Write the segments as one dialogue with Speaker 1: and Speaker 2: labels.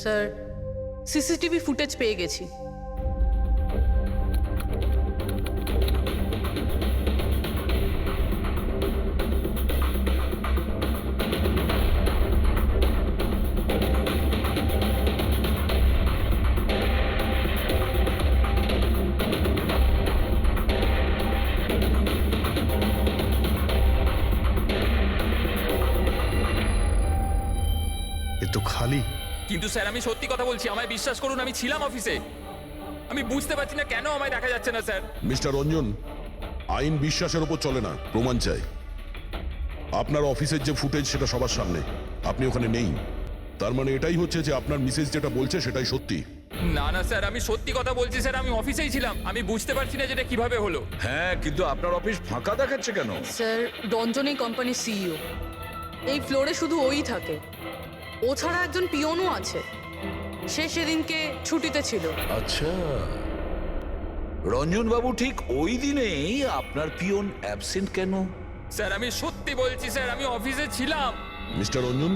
Speaker 1: Sir CCTV footage পেয়ে গেছি।
Speaker 2: এ তো খালি।
Speaker 3: কিন্তু স্যার আমি সত্যি কথা বলছি, আমায় বিশ্বাস করুন, আমি ছিলাম অফিসে। আমি বুঝতে পারছি না কেন আমায় দেখা যাচ্ছে না স্যার।
Speaker 4: মিস্টার রঞ্জন, আইন বিশ্বাসের উপর চলে না, প্রমাণ চাই। আপনার অফিসের যে ফুটেজ সেটা সবার সামনে, আপনি ওখানে নেই। তার মানে এটাই হচ্ছে যে আপনার মিসেস যেটা বলছে সেটাই সত্যি।
Speaker 3: না না স্যার, আমি সত্যি কথা বলছি স্যার, আমি অফিসেই ছিলাম। আমি বুঝতে পারছি না যেটা কিভাবে হলো।
Speaker 5: হ্যাঁ, কিন্তু আপনার অফিস ফাঁকা দেখাচ্ছে কেন?
Speaker 1: স্যার রঞ্জন এই কোম্পানির সিইও, এই ফ্লোরে শুধু ওই থাকে। ও ছাড়া একজন পিয়নও আছে, সে সেদিনকে ছুটিতে ছিল।
Speaker 5: আচ্ছা, রঞ্জন বাবু ঠিক ওই দিনেই আপনার পিয়ন অ্যাবসেন্ট কেন?
Speaker 3: স্যার আমি সত্যি বলছি স্যার, আমি অফিসে ছিলাম।
Speaker 4: মিস্টার রঞ্জন,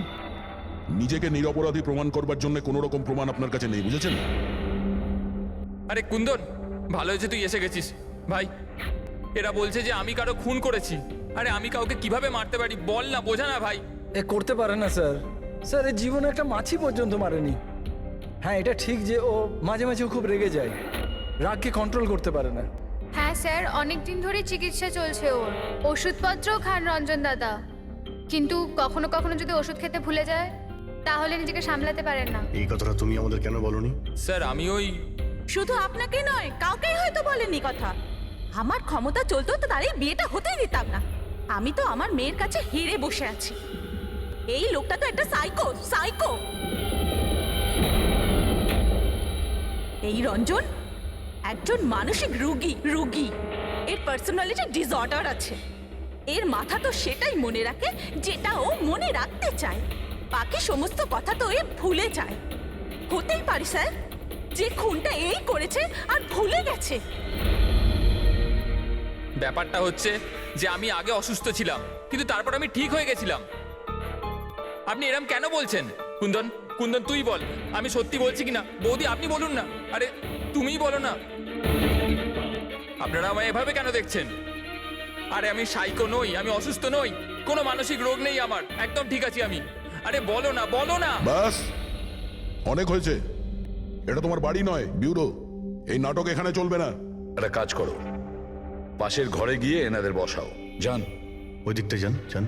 Speaker 4: নিজেকে নিরপরাধী প্রমাণ করবার জন্য কোনো রকম প্রমাণ আপনার কাছে নেই, বুঝেছেন?
Speaker 3: আরে কুন্দন, ভালো হয়েছে তুই এসে গেছিস। ভাই, এরা বলছে যে আমি কারো খুন করেছি। আরে আমি কাউকে কিভাবে মারতে পারি বল না, বোঝা না ভাই।
Speaker 6: এ করতে পারে না স্যার। স্যার এর জীবনে একটা মাছি পর্যন্ত মারেনি। হ্যাঁ, এটা ঠিক যে ও মাঝে মাঝে খুব রেগে যায়, রাগকে কন্ট্রোল করতে পারে না।
Speaker 7: হ্যাঁ স্যার, অনেক দিন ধরে চিকিৎসা চলছে ওর। ওষুধপত্রও খান রঞ্জন দাদা, কিন্তু কখনো কখনো যদি ওষুধ খেতে ভুলে যায় তাহলে নিজেকে সামলাতে পারেন না।
Speaker 2: এই কথাটা তুমি আমাদের কেন বলনি?
Speaker 3: স্যার আমি ওই
Speaker 8: শুধু আপনাকে নয়, কাউকেই হয়তো বলেনি কথা। আমার ক্ষমতা চলতো তো তার এই বিয়েটা হতেই দিতাম না। আমি তো আমার মেয়ের কাছে হেরে বসে আছি। এই লোকটা তো একটা সাইকো সাইকো। এই রঞ্জন একজন মানসিক রোগী। এর পার্সোনালিটি ডিসঅর্ডার আছে। এর মাথা তো সেটাই মনে রাখে যেটা ও মনে রাখতে চায়, বাকি সমস্ত কথা তো এ ভুলে যায়। হতেই পারে স্যার যে খুনটা এই করেছে আর ভুলে গেছে।
Speaker 3: ব্যাপারটা হচ্ছে যে আমি আগে অসুস্থ ছিলাম, কিন্তু তারপর আমি ঠিক হয়ে গেছিলাম। আপনি এরম কেন বলছেন? কুন্দন, কুন্দন তুই বল, আমি সত্যি বলছি কিনা। বৌদি আপনি বলুন না। আরে তুমিই বলো না। আপনারা আমায় এভাবে কেন দেখছেন? আরে আমি সাইকো নই, আমি অসুস্থ নই, কোনো মানসিক রোগ নেই আমার, একদম ঠিক আছি আমি। আরে বলো না, বলো না।
Speaker 4: বাস, অনেক হয়েছে। এটা তোমার বাড়ি নয়, ব্যুরো। এই নাটক এখানে চলবে না।
Speaker 5: একটা কাজ করো, পাশের ঘরে গিয়ে এনাদের বসাও। যান।
Speaker 2: ওই দিকটা যান যান।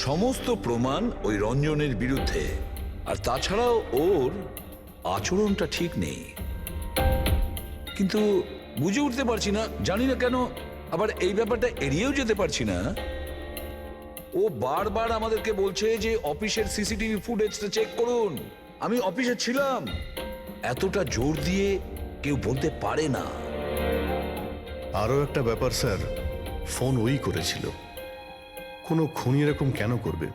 Speaker 5: সমস্ত প্রমাণ ওই রঞ্জনের বিরুদ্ধে, আর তাছাড়াও ওর আচরণটা ঠিক নেই। কিন্তু বুঝে উঠতে পারছি না, জানি না কেন আবার এই ব্যাপারটা এড়িয়েও যেতে পারছি না। ও বারবার আমাদেরকে বলছে যে অফিসের সিসিটিভি ফুটেজটা চেক করুন। আমি অফিসে ছিলাম। এতটা জোর দিয়ে কেউ বলতে পারে না।
Speaker 2: আরও একটা ব্যাপার স্যার, ফোন ওই করেছিল। কোনো খুনি এরকম কেন করবে?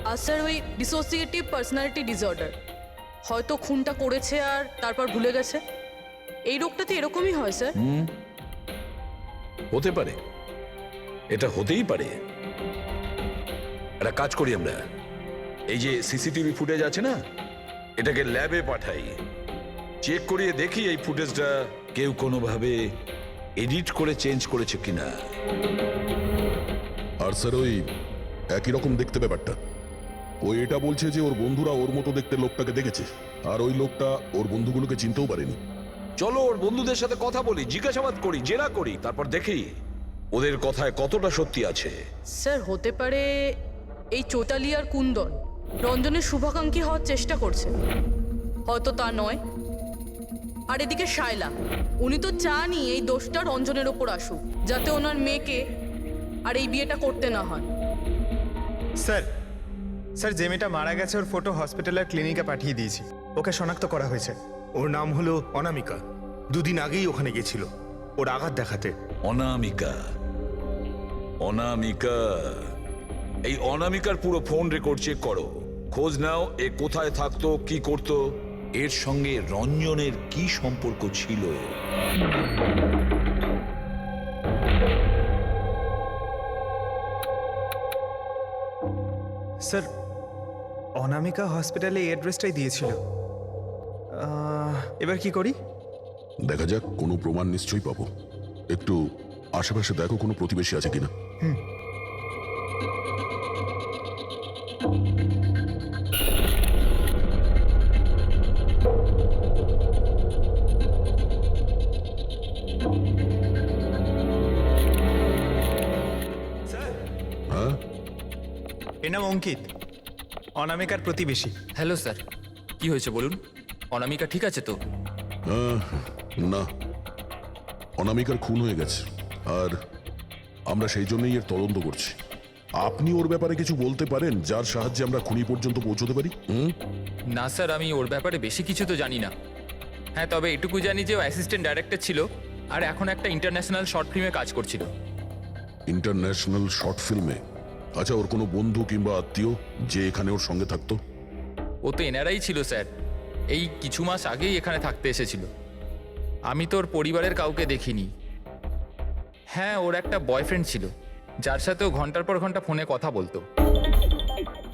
Speaker 1: আর স্যার ওই ডিসোসিয়েটিভ পার্সোনালিটি ডিসঅর্ডার, হয়তো খুনটা করেছে আর তারপর ভুলে গেছে। এই রোগটাতে এরকমই হয় স্যার।
Speaker 5: হতে পারে, এটা হতেই পারে। একটা কাজ করি আমরা, এই যে সিসিটিভি ফুটেজ আছে না, এটাকে ল্যাবে পাঠাই, চেক করিয়ে দেখি এই ফুটেজটা কেউ কোনোভাবে এডিট করে চেঞ্জ করেছে কিনা।
Speaker 4: আর স্যার ওই একই রকম দেখতে ব্যাপারটা। ও এটা বলছে যে ওর বন্ধুরা ওর মতো দেখতে লোকটাকে দেখেছে, আর ওই লোকটা ওর বন্ধুগুলোকে চিনতেও পারেনি।
Speaker 5: চলো ওর বন্ধুদের সাথে কথা বলি, জিজ্ঞাসাবাদ করি, জেরা করি, তারপর দেখি ওদের কথায় কতটা সত্যি আছে।
Speaker 1: স্যার হতে পারে এই চৈতালি আর কুন্দন রঞ্জনের শুভাকাঙ্ক্ষী হওয়ার চেষ্টা করছে, হয়তো তা নয়। আর এদিকে শায়লা, উনি তো চানই এই দোষটা রঞ্জনের ওপর আসুক, যাতে ওনার মেয়েকে আর এই বিয়েটা করতে না হয়।
Speaker 9: স্যার স্যার যে মেয়েটা মারা গেছে ওর ফটো হসপিটালের ক্লিনিকে পাঠিয়ে দিয়েছি। ওকে শনাক্ত করা হয়েছে। ওর নাম হলো অনামিকা। দুদিন আগেই ওখানে গেছিল ওর আঘাত দেখাতে।
Speaker 5: অনামিকা, অনামিকা, এই অনামিকার পুরো ফোন রেকর্ড চেক করো, খোঁজ নাও এ কোথায় থাকতো, কি করতো, এর সঙ্গে রঞ্জনের কি সম্পর্ক ছিল।
Speaker 9: স্যার অনামিকা হসপিটালে এই অ্যাড্রেসটাই দিয়েছিল। এবার কি করি?
Speaker 4: দেখা যাক, কোনো প্রমাণ নিশ্চয়ই পাবো। একটু আশেপাশে দেখো কোনো প্রতিবেশী আছে কিনা। হ্যাঁ,
Speaker 9: এর নাম অঙ্কিত, অনামিকার প্রতিবেশী।
Speaker 3: হ্যালো স্যার, কি হয়েছে বলুন? অনামিকা ঠিক আছে তো?
Speaker 4: না, অনামিকার খুন হয়ে গেছে, আর আমরা সেই জন্যই এর তদন্ত করছি। আপনি ওর ব্যাপারে কিছু বলতে পারেন যার সাহায্যে আমরা খুনি পর্যন্ত পৌঁছতে পারি?
Speaker 3: না স্যার, আমি ওর ব্যাপারে বেশি কিছু তো জানি না। হ্যাঁ, তবে এটুকু জানি যে ও অ্যাসিস্ট্যান্ট ডাইরেক্টর ছিল আর এখন একটা ইন্টারন্যাশনাল শর্ট ফিল্মে কাজ করছিল।
Speaker 4: ইন্টারন্যাশনাল শর্ট ফিল্মে? আচ্ছা, ওর কোনো বন্ধু কিংবা আত্মীয় যে এখানে ওর সঙ্গে থাকতো?
Speaker 3: ও তো এনারাই ছিল স্যার, এই কিছু মাস আগেই এখানে থাকতে এসেছিল। আমি তো ওর পরিবারের কাউকে দেখিনি। হ্যাঁ, ওর একটা বয়ফ্রেন্ড ছিল যার সাথে ও ঘন্টার পর ঘন্টা ফোনে কথা বলতো।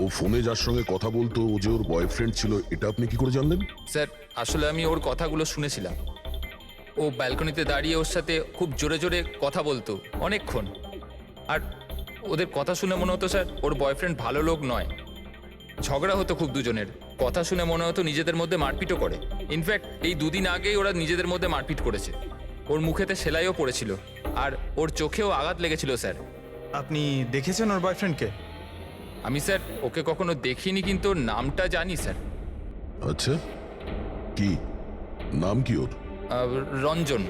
Speaker 4: ও ফোনে যার সঙ্গে কথা বলতো ও যে ওর বয়ফ্রেন্ড ছিল, এটা আপনি কি করে জানলেন?
Speaker 3: স্যার, আসলে আমি ওর কথাগুলো শুনেছিলাম। ও ব্যালকনিতে দাঁড়িয়ে ওর সাথে খুব জোরে জোরে কথা বলতো অনেকক্ষণ। আর ওদের কথা শুনে মনে হতো স্যার ওর বয়ফ্রেন্ড ভালো লোক নয়। ঝগড়া হতো খুব দুজনের। কথা শুনে মনে হতো নিজেদের মধ্যে মারপিটও করে। ইনফ্যাক্ট এই দুদিন আগেই ওরা নিজেদের মধ্যে মারপিট করেছে। ওর মুখেতে সেলাইও পড়েছিল আর ওর চোখেও আঘাত লেগেছিল স্যার।
Speaker 9: আপনি দেখেছেন ওর বয়ফ্রেন্ডকে?
Speaker 3: আমি স্যার ওকে কখনো দেখিনি, কিন্তু ওর নামটা জানি স্যার।
Speaker 4: আচ্ছা, কি নাম কি ওর?
Speaker 3: রঞ্জন।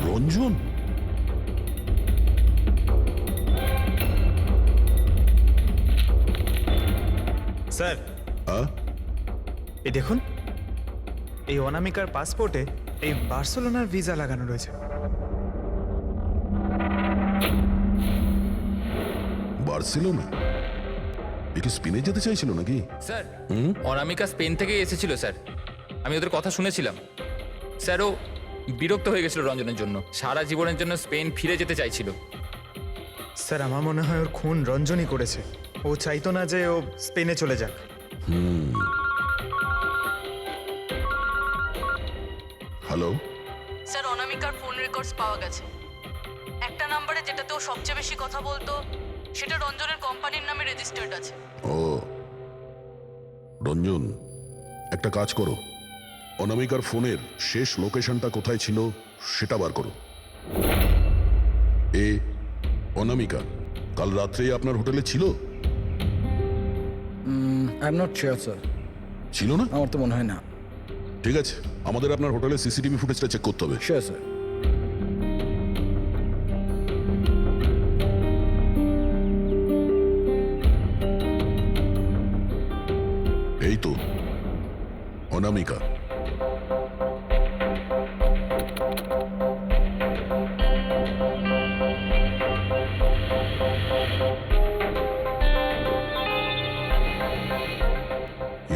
Speaker 4: রঞ্জন?
Speaker 9: স্যার,
Speaker 4: হ্যাঁ,
Speaker 9: এই দেখুন, এই অনামিকার পাসপোর্টে এই বার্সেলোনার ভিসা লাগানো রয়েছে।
Speaker 4: বার্সেলোনা? এ কি স্পেনে যেতে চাইছিল নাকি?
Speaker 3: স্যার, অনামিকা স্পেন থেকেই এসেছিল স্যার। আমি ওদের কথা শুনেছিলাম। স্যার, ও বিরক্ত হয়ে গেছিল রঞ্জনের জন্য, সারা জীবনের জন্য স্পেন ফিরে যেতে চাইছিল।
Speaker 9: স্যার, আমার মনে হয় ওর খুন রঞ্জনই করেছে। ও চাইতো না যে ও স্পেনে চলে যাক।
Speaker 4: হ্যালো?
Speaker 1: স্যার, অনামিকার ফোন রেকর্ডস পাওয়া গেছে। একটা নাম্বারে যেটাতে ও সবচেয়ে বেশি কথা বলতো সেটা রঞ্জনের কোম্পানির নামে রেজিস্টার্ড আছে।
Speaker 4: ও, রঞ্জন, একটা কাজ করো, অনামিকার ফোনের শেষ লোকেশনটা কোথায় ছিল সেটা বার করো। অনামিকা কাল রাত্রে আপনার হোটেলে ছিল?
Speaker 6: I am not sure sir,
Speaker 4: ছিল না?
Speaker 6: আমার তো মনে হয় না।
Speaker 4: ঠিক আছে, আমাদের আপনার হোটেলের সিসিটিভি ফুটেজটা চেক করতে হবে।
Speaker 6: Sure sir.
Speaker 4: এই তো অনামিকা।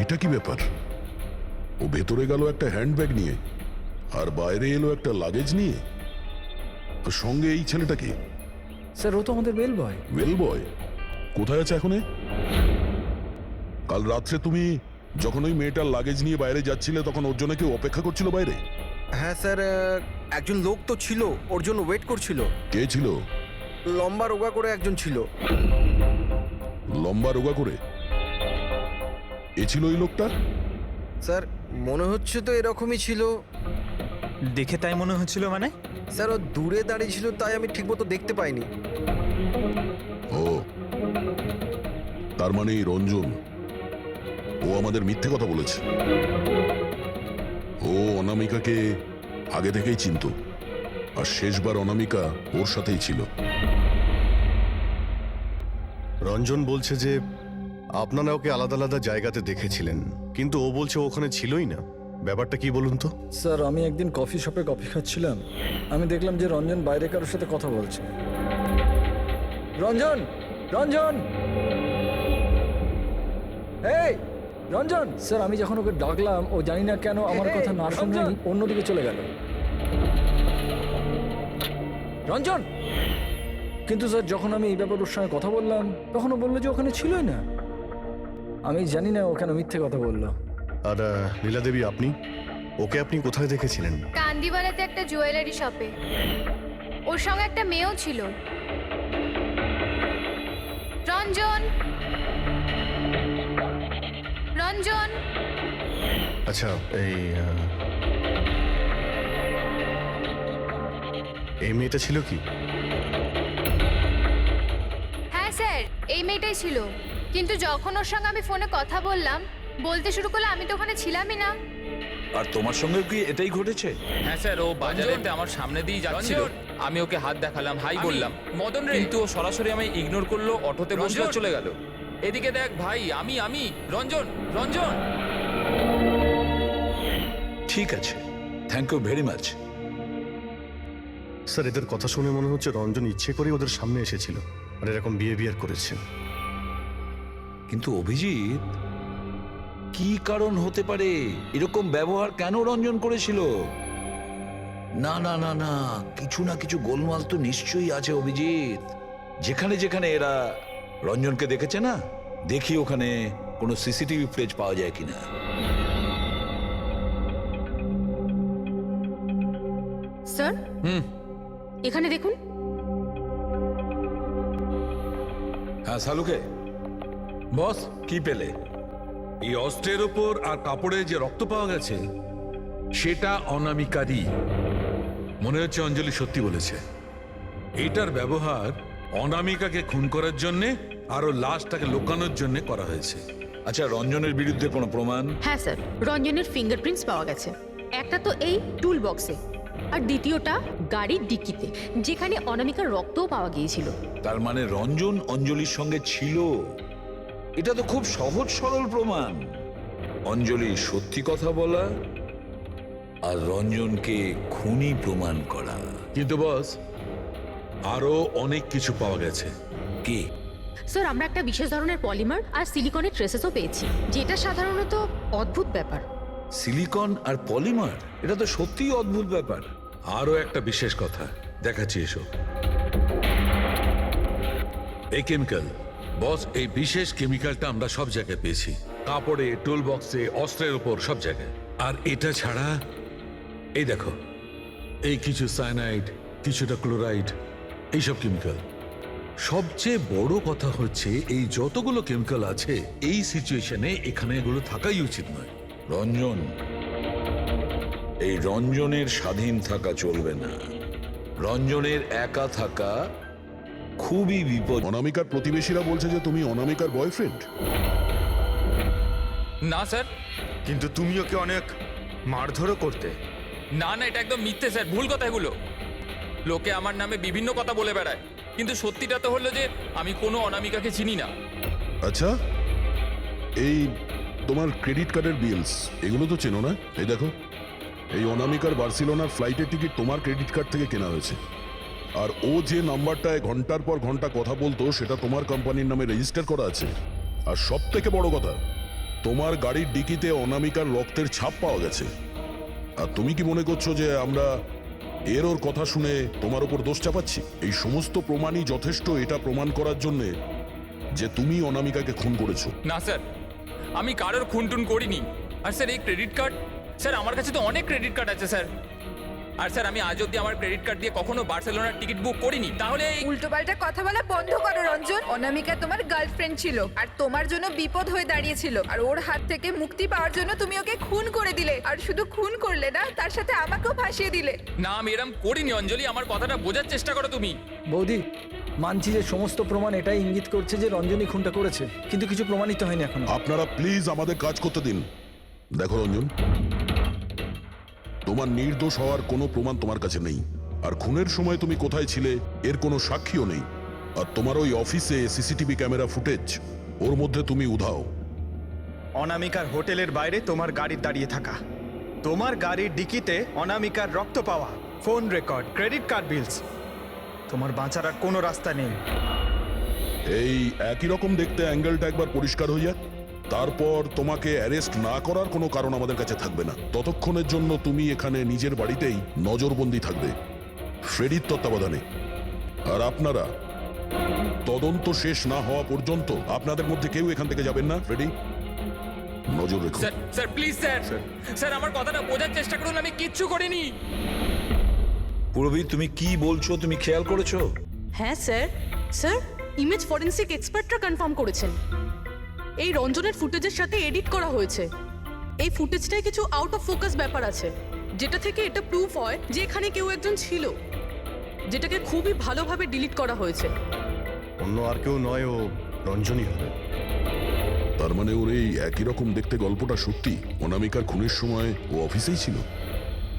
Speaker 4: এটা কি ব্যাপার? ও ভেতরে গেল একটা হ্যান্ডব্যাগ নিয়ে আর বাইরে এলো একটা লাগেজ নিয়ে। আর সঙ্গে এই ছেলেটাকে?
Speaker 6: স্যার, ও তো আমাদের বেল বয়।
Speaker 4: ওয়েল বয় কোথায় আছে এখন? কাল রাত্রে তুমি যখন ওই মেয়েটার লাগেজ নিয়ে বাইরে যাচ্ছিলে তখন ওর জন্য কেউ অপেক্ষা করছিল বাইরে?
Speaker 10: হ্যাঁ স্যার, একজন লোক তো ছিল, ওর জন্য ওয়েট করছিল।
Speaker 4: কে ছিল?
Speaker 10: লম্বা রোগা করে একজন ছিল।
Speaker 4: লম্বা রোগা করে? এ ছিল ওই লোকটা?
Speaker 10: স্যার, মনে হচ্ছে তো এরকমই ছিল।
Speaker 9: দেখে তাই মনে হচ্ছিল মানে?
Speaker 10: স্যার, ও দূরে দাঁড়িয়ে ছিল তাই আমি ঠিকমতো দেখতে পাইনি।
Speaker 4: ও, তার মানে এই রঞ্জন, ও আমাদের মিথ্যে কথা বলেছে। ও অনামিকাকে আগে থেকেই চিনতো, আর শেষবার অনামিকা ওর সাথেই ছিল।
Speaker 2: রঞ্জন বলছে যে আপনারা ওকে আলাদা আলাদা জায়গাতে দেখেছিলেন, কিন্তু ও বলছে ও ওখানে ছিলই না। ব্যাপারটা কি বলুন তো?
Speaker 6: স্যার, আমি একদিন কফি শপে কফি খাচ্ছিলাম, আমি দেখলাম যে রঞ্জন বাইরে কারোর সাথে কথা বলছে। রঞ্জন, রঞ্জন, এই রঞ্জন! স্যার, আমি যখন ওকে ডাকলাম ও জানি না কেন আমার কথা না শুনে অন্যদিকে চলে গেল। রঞ্জন! কিন্তু স্যার যখন আমি এই ব্যাপারে ওর সঙ্গে কথা বললাম তখন ও বললো যে ওখানে ছিলই না। আমি জানি না ওখানে মিথ্যে কথা বললো।
Speaker 2: আর লীলা দেবী, আপনি ওকে আপনি কোথায় দেখেছিলেন?
Speaker 7: কান্দিওয়ালাতে একটা জুয়েলারি শপে। ওর সঙ্গে একটা মেয়েও ছিল। রঞ্জন, রঞ্জন।
Speaker 2: আচ্ছা, এই মেয়েটা ছিল কি?
Speaker 7: হ্যাঁ স্যার, এই মেয়েটাই ছিল। কিন্তু যখন ওর সঙ্গে আমি ফোনে কথা বললাম, বলতে শুরু করলো আমি তো ওখানে ছিলামই না।
Speaker 5: আর তোমার সঙ্গে কি এটাই ঘটেছে?
Speaker 3: হ্যাঁ স্যার, ও বাজারেতে আমার সামনে দিয়ে যাচ্ছিল, আমি ওকে হাত দেখালাম, হাই বললাম, মদন রে, কিন্তু ও সরাসরি আমায় ইগনোর করলো, অটোতে বসলো, চলে গেল। এদিকে দেখ ভাই, আমি রঞ্জন, রঞ্জন।
Speaker 5: ঠিক আছে, thank you very much.
Speaker 2: Sir, এদের কথা শুনে মনে হচ্ছে রঞ্জন ইচ্ছে করে ওদের সামনে এসেছিল আর এরকম বিহেভিয়ার করেছে।
Speaker 5: কিন্তু অভিজিৎ, কি কারণ হতে পারে? এরকম ব্যবহার কেন রঞ্জন করেছিল? না না না না, কিছু না কিছু গোলমাল তো নিশ্চয়ই আছে অভিজিৎ। যেখানে যেখানে এরা রঞ্জনকে দেখেছে না, দেখি ওখানে কোনো সিসিটিভি ফুটেজ পাওয়া যায় কিনা।
Speaker 8: স্যার, এখানে দেখুন।
Speaker 5: হ্যাঁ শালুকে, বস কি পেলে?
Speaker 11: এই অস্ত্রের ওপর আর কাপড়ে যে রক্ত পাওয়া গেছে সেটা অনামিকারই। মনে হচ্ছে অঞ্জলি সত্যি বলেছে। এটার ব্যবহার অনামিকাকে খুন করার জন্যে আর ওর লাশটাকে লুকানোর জন্য করা হয়েছে।
Speaker 5: আচ্ছা, রঞ্জনের বিরুদ্ধে কোনো প্রমাণ?
Speaker 8: হ্যাঁ স্যার, রঞ্জনের ফিঙ্গারপ্রিন্টস পাওয়া গেছে। একটা তো এই টুল বক্সে, আর দ্বিতীয়টা গাড়ির ডিক্কিতে, যেখানে অনামিকার রক্তও পাওয়া গিয়েছিল।
Speaker 5: তার মানে রঞ্জন অঞ্জলির সঙ্গে ছিল। এটা তো খুব সহজ সরল প্রমাণ। অঞ্জলি সত্যি কথা বলা আর রঞ্জনকে খুনি প্রমাণ করা।
Speaker 11: কিন্তু বস, আরো অনেক কিছু পাওয়া গেছে।
Speaker 5: কি?
Speaker 8: স্যার, আমরা একটা বিশেষ ধরনের পলিমার আর সিলিকনের ট্রেসেসও পেয়েছি, যেটা সাধারণত অদ্ভুত ব্যাপার।
Speaker 5: সিলিকন আর পলিমার, এটা তো সত্যিই অদ্ভুত ব্যাপার।
Speaker 11: আরো একটা বিশেষ কথা দেখাচ্ছি, এসো। এই কেমিক্যাল, বস, এই বিশেষ কেমিক্যালটা আমরা সব জায়গায় পেয়েছি। কাপড়ে, টুল বক্সে, অস্ত্রের উপর, সব জায়গায়। আর এটা ছাড়া এই দেখো, এই কিছু সায়ানাইড, কিছুটা ক্লোরাইড, এইসব কেমিক্যাল। সবচেয়ে বড় কথা হচ্ছে এই যতগুলো কেমিক্যাল আছে, এই সিচুয়েশনে এখানে এগুলো থাকাই উচিত নয়।
Speaker 5: রঞ্জন, এই রঞ্জনের স্বাধীন থাকা চলবে না। রঞ্জনের একা থাকা খুবই বিপদ।
Speaker 4: অনামিকার প্রতিবেশীরা বলছে যে তুমি অনামিকার বয়ফ্রেন্ড।
Speaker 3: না স্যার।
Speaker 9: কিন্তু তুমি ওকে অনেক মারধরও করতে।
Speaker 3: না না, এটা একদম মিথ্যে স্যার, ভুল কথা এগুলো। লোকে আমার নামে বিভিন্ন কথা বলে বেড়ায়, কিন্তু সত্যিটা তো হলো যে আমি কোনো অনামিকাকে চিনি না।
Speaker 4: আচ্ছা, এই তোমার ক্রেডিট কার্ডের বিলস, এগুলো তো চেনো না? এই দেখো, এই অনামিকার বার্সিলোনার ফ্লাইটের টিকিট তোমার ক্রেডিট কার্ড থেকে কেনা হয়েছে। আর ও যে নাম্বারটায় ঘন্টার পর ঘন্টা কথা বলতো সেটা তোমার কোম্পানির নামে রেজিস্টার করা আছে। আর সব থেকে বড় কথা, তোমার গাড়ির ডিকিতে অনামিকার রক্তের ছাপ পাওয়া গেছে। আর তুমি কি মনে করছো যে আমরা ওর কথা শুনে তোমার উপর দোষ চাপাচ্ছি? এই সমস্ত প্রমাণই যথেষ্ট এটা প্রমাণ করার জন্যে যে তুমি অনামিকাকে খুন করেছো।
Speaker 3: না স্যার, আমি কারোর খুনটুন করিনি। আর স্যার, এই ক্রেডিট কার্ড, স্যার আমার কাছে তো অনেক ক্রেডিট কার্ড আছে স্যার। আর স্যার, আমি আজ অব্দি আমার ক্রেডিট কার্ড দিয়ে কখনো বার্সেলোনার টিকিট বুক করিনি। তাহলে
Speaker 12: উল্টোপাল্টা কথা বলা বন্ধ করো রঞ্জন। অনামিকা তোমার গার্লফ্রেন্ড ছিল আর তোমার জন্য বিপদ হয়ে দাঁড়িয়েছিল, আর ওর হাত থেকে মুক্তি পাওয়ার জন্য তুমি ওকে খুন করে দিলে। আর শুধু খুন করলে না, তার সাথে আমাকেও ফাঁসিয়ে দিলে।
Speaker 3: না, আমি এরম করিনি অঞ্জলি, আমার কথাটা বোঝার চেষ্টা করো তুমি।
Speaker 6: বৌদি, মানছি যে সমস্ত প্রমাণ এটাই ইঙ্গিত করছে যে রঞ্জনই খুনটা করেছে, কিন্তু কিছু প্রমাণিত হয়নি এখনো।
Speaker 4: আপনারা প্লিজ আমাদের কাজ করতে দিন। দেখো রঞ্জন, তোমার নির্দোষ হওয়ার কোনো প্রমাণ তোমার কাছে নেই। আর খুনের সময় তুমি কোথায় ছিলে এর কোনো সাক্ষীও নেই। আর তোমার ওই অফিসে সিসিটিভি ক্যামেরা ফুটেজ, ওর মধ্যে তুমি উধাও।
Speaker 9: অনামিকার হোটেলের বাইরে তোমার গাড়ির দাঁড়িয়ে থাকা, তোমার গাড়ির ডিকিতে অনামিকার রক্ত পাওয়া, ফোন রেকর্ড, ক্রেডিট কার্ড বিলস, তোমার বাঁচার আর কোনো রাস্তা নেই।
Speaker 4: এই একই রকম দেখতে অ্যাঙ্গেলটা একবার পরিষ্কার হয়ে যাক, তারপর তোমাকে অ্যারেস্ট না করার কোনো কারণ আমাদের কাছে থাকবে না। ততক্ষণের জন্য তুমি এখানে নিজের বাড়িতেই নজরবন্দি থাকবে, ফ্রেডির তত্ত্বাবধানে। আর আপনারা তদন্ত শেষ না হওয়া পর্যন্ত আপনাদের মধ্যে কেউ এখান থেকে যাবেন না। ফ্রেডি, নজর রেখো।
Speaker 3: Sir sir please sir sir আমার কথাটা বোঝার চেষ্টা করুন, আমি কিচ্ছু করিনি।
Speaker 5: পুরবী, তুমি কি বলছো তুমি খেয়াল করেছো?
Speaker 1: হ্যাঁ স্যার, স্যার ইমেজ ফরেন্সিক এক্সপার্টরা কনফার্ম করেছেন এই রঞ্জনের ফুটেজের সাথে এডিট করা হয়েছে। এই ফুটেজটায় কিছু আউট অফ ফোকাস ব্যাপার আছে, যেটা থেকে এটা প্রুফ হয় যে এখানে কেউ একজন ছিল, যেটাকে খুবই ভালোভাবে ডিলিট করা হয়েছে।
Speaker 2: অন্য আর কেউ নয়, ও রঞ্জনই হবে।
Speaker 4: তার মানে ওর এই একই রকম দেখতে গল্পটা সত্যি? অনামিকার খুনের সময় ও অফিসেই ছিল?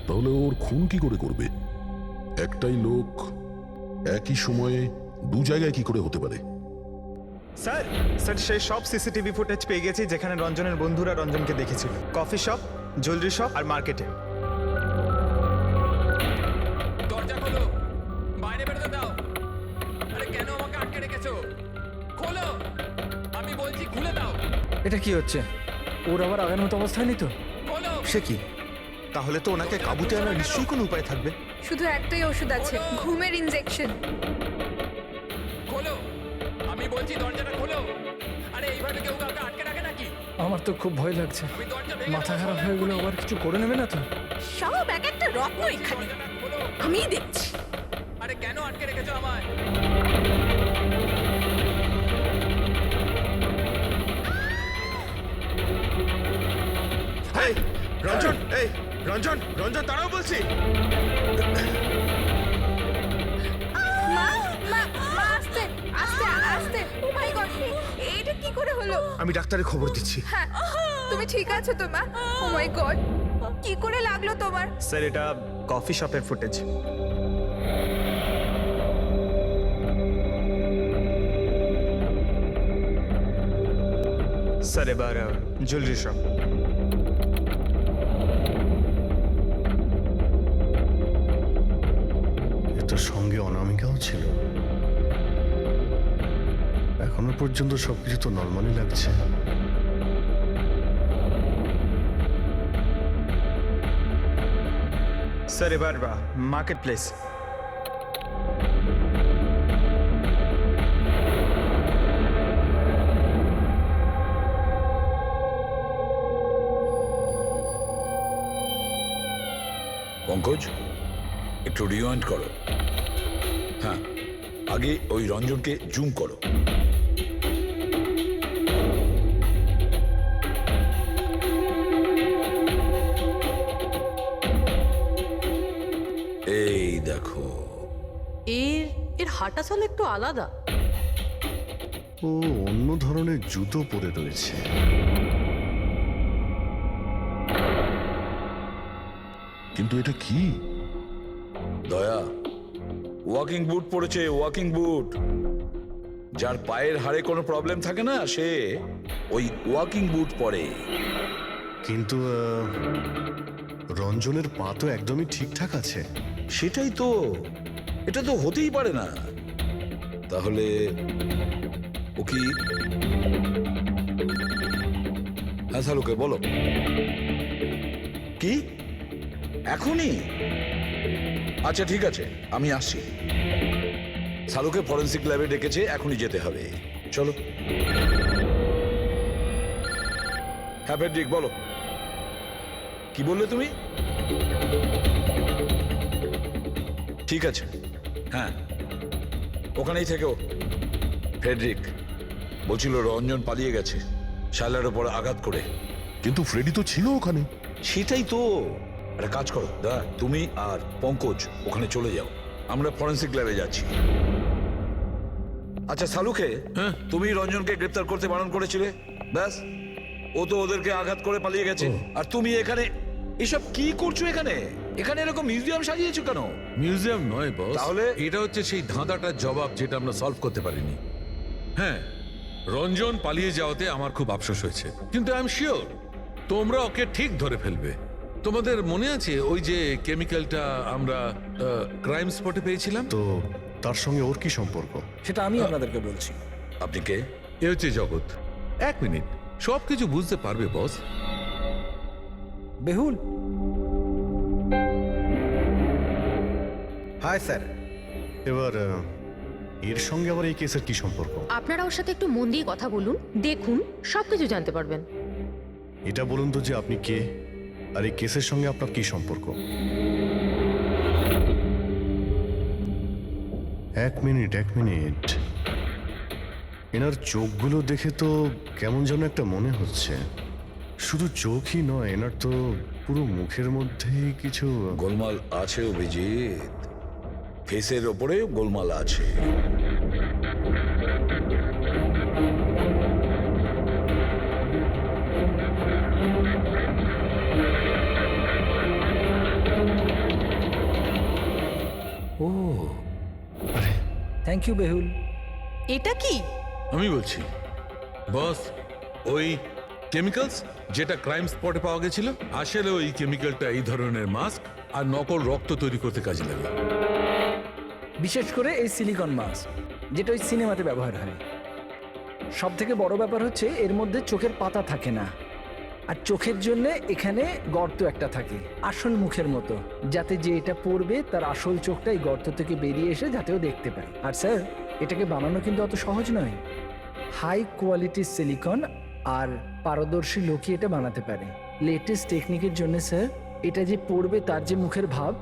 Speaker 4: তাহলে ওর খুন কি করে করবে? একটাই লোক একই সময়ে দু জায়গায় কি করে হতে পারে?
Speaker 9: স্যার স্যার সেই সব সিসিটিভি ফুটেজ পেয়ে গেছি যেখানে রঞ্জনের বন্ধুরা রঞ্জনকে দেখেছিল। কফি শপ, জুয়েলারি শপ আর মার্কেটে।
Speaker 3: দরজা খোলো, বাইরে বেরোতে দাও। আরে কেন আমাকে আটকে রেখেছো? খোলো, আমি বলছি খুলে দাও।
Speaker 6: এটা কি হচ্ছে? ওর আবার আগের মতো অবস্থায় নেই তো?
Speaker 3: খোলো।
Speaker 9: সে কি? তাহলে তো ওনাকে কাবুতে আনার নিশ্চয়ই কোনো উপায় থাকবে।
Speaker 12: শুধু একটাই ওষুধ আছে, ঘুমের ইনজেকশন।
Speaker 3: খোলো, আমি বলছি দরজাটা খোলো। আরে এইভাবে কেউ কাউকে আটকে রাখে নাকি?
Speaker 6: আমার তো খুব ভয় লাগছে।
Speaker 3: আমি দরজা ভেঙে
Speaker 6: মাথা
Speaker 3: দেবো।
Speaker 6: খারাপ হয়ে গেলে আবার কিছু করে নেবে না তো?
Speaker 8: সব এক একটা রত্ন এখানে,
Speaker 3: দরজাটা খোলো।
Speaker 8: আমি দেখছি।
Speaker 3: আরে কেন আটকে রেখেছো আমায়?
Speaker 9: এই রঞ্জন, এই রঞ্জন, রঞ্জন দাঁড়াও বলছি।
Speaker 12: মা মা মা, আস্তে আস্তে আস্তে। ও মাই গড, এটা কি করে হলো?
Speaker 9: আমি ডাক্তারের খবর দিচ্ছি।
Speaker 12: হ্যাঁ, তুমি ঠিক আছো তো মা? ও মাই গড, কি করে লাগলো তোমার?
Speaker 9: স্যার এটা কফি শপের ফুটেজ। স্যার এবার জুয়েলারি শপ।
Speaker 2: এটার সঙ্গে অনামিকাও ছিল। এখনো পর্যন্ত সবকিছু তো নর্মালি লাগছে।
Speaker 9: স্যার এবার মার্কেট প্লেস।
Speaker 5: পঙ্কজ, একটু রিওয়াইন্ড করো। হ্যাঁ, আগে ওই রঞ্জনকে জুম করো। এই দেখো,
Speaker 1: এর এর হাঁটা চল একটু আলাদা।
Speaker 2: ও অন্য ধরনের জুতো পরে রয়েছে।
Speaker 4: কিন্তু এটা কি?
Speaker 5: দয়া ওয়াকিং বুট পরেছে, ওয়াকিং বুট। যার পায়ের হাড়ে কোনো প্রবলেম থাকে না, সে ওই ওয়াকিং বুট পরে।
Speaker 2: কিন্তু রঞ্জনের পা তো একদমই ঠিকঠাক আছে।
Speaker 5: সেটাই তো, এটা তো হতেই পারে না। তাহলে ও কি? হ্যাঁ সালুকে বলো, কি এখনই? আচ্ছা ঠিক আছে, আমি আসছি। সালুকে ফরেন্সিক ল্যাবে ডেকেছে, এখনই যেতে হবে। চলো। হ্যাঁ ফেডরিক, বলো, কি বললে তুমি? ঠিক আছে, হ্যাঁ ওখানেই থেকো। ফ্রেডরিক বলছিল রঞ্জন পালিয়ে গেছে শাইলার ওপর আঘাত করে।
Speaker 4: কিন্তু ফ্রেডি তো ছিল ওখানে।
Speaker 5: সেটাই তো। একটা কাজ করো দা, তুমি আর পঙ্কজ ওখানে চলে যাও, আমরা ফরেন্সিক ল্যাবে যাচ্ছি। আচ্ছা সালুকে, তুমি রঞ্জনকে গ্রেপ্তার করতে বারণ করেছিলে, ব্যাস ও তো ওদেরকে আঘাত করে পালিয়ে গেছে। আর তুমি এখানে এসব কি করছো? এখানে এখানে এরকম মিউজিয়াম সাজিয়েছো কেন?
Speaker 11: মিউজিয়াম নয় বস,
Speaker 5: তাহলে?
Speaker 11: এটা হচ্ছে সেই ধাঁধাটার জবাব যেটা আমরা সলভ করতে পারিনি। হ্যাঁ, রঞ্জন পালিয়ে যাওয়াতে আমার খুব আফসোস হয়েছে, কিন্তু আই এম শিওর তোমরা ওকে ঠিক ধরে ফেলবে। তোমাদের মনে আছে ওই যে কেমিক্যালটা আমরা ক্রাইম স্পটে পেয়েছিলাম?
Speaker 2: তো তার সঙ্গে ওর কি সম্পর্ক?
Speaker 6: সেটা আমি আপনাদেরকে বলছি।
Speaker 5: আপনি কে?
Speaker 11: এ হচ্ছে জগৎ। এক মিনিট, সবকিছু বুঝতে পারবে বস।
Speaker 6: বেহুল,
Speaker 10: হাই স্যার।
Speaker 2: এবার এর সঙ্গে আবার এই কেসের কি সম্পর্ক?
Speaker 13: আপনারা ওর সাথে একটু মন দিয়ে কথা বলুন, দেখুন সবকিছু জানতে পারবেন।
Speaker 2: এটা বলুন তো যে আপনি কে, আর এই কেসের সঙ্গে আপনার কি সম্পর্ক? এক মিনিট। এনার চোখগুলো দেখে তো কেমন যেন একটা মনে হচ্ছে। শুধু চোখই নয়, এনার তো পুরো মুখের মধ্যেই কিছু
Speaker 5: গোলমাল আছে অভিজিৎ, ফেসের ওপরে গোলমাল আছে।
Speaker 6: ও থ্যাংক ইউ বেহুল।
Speaker 1: এটা কি?
Speaker 11: আমি বলছি বস, ওই কেমিক্যালস যেটা ক্রাইম স্পটে পাওয়া গেছিল, আসলে ওই কেমিক্যালটা এই ধরনের মাস্ক আর নকল রক্ত তৈরি করতে কাজে লাগে।
Speaker 6: বিশেষ করে এই সিলিকন মাস্ক, যেটা ওই সিনেমাতে ব্যবহার হয়। সব থেকে বড় ব্যাপার হচ্ছে এর মধ্যে চোখের পাতা থাকে না, আর চোখের জন্য এখানে গর্ত একটা থাকে আসল মুখের মতো, যাতে যে এটা পড়বে তার আসল চোখটা এই গর্ত থেকে বেরিয়ে এসে যাতেও দেখতে পায়। আর স্যার, এটাকে বানানো কিন্তু অত সহজ নয়। হাই কোয়ালিটির সিলিকন আর পারদর্শী লোকই এটা বানাতে পারে। লেটেস্ট টেকনিকের জন্য স্যার, এটা যে পড়বে তার যে মুখের ভাব,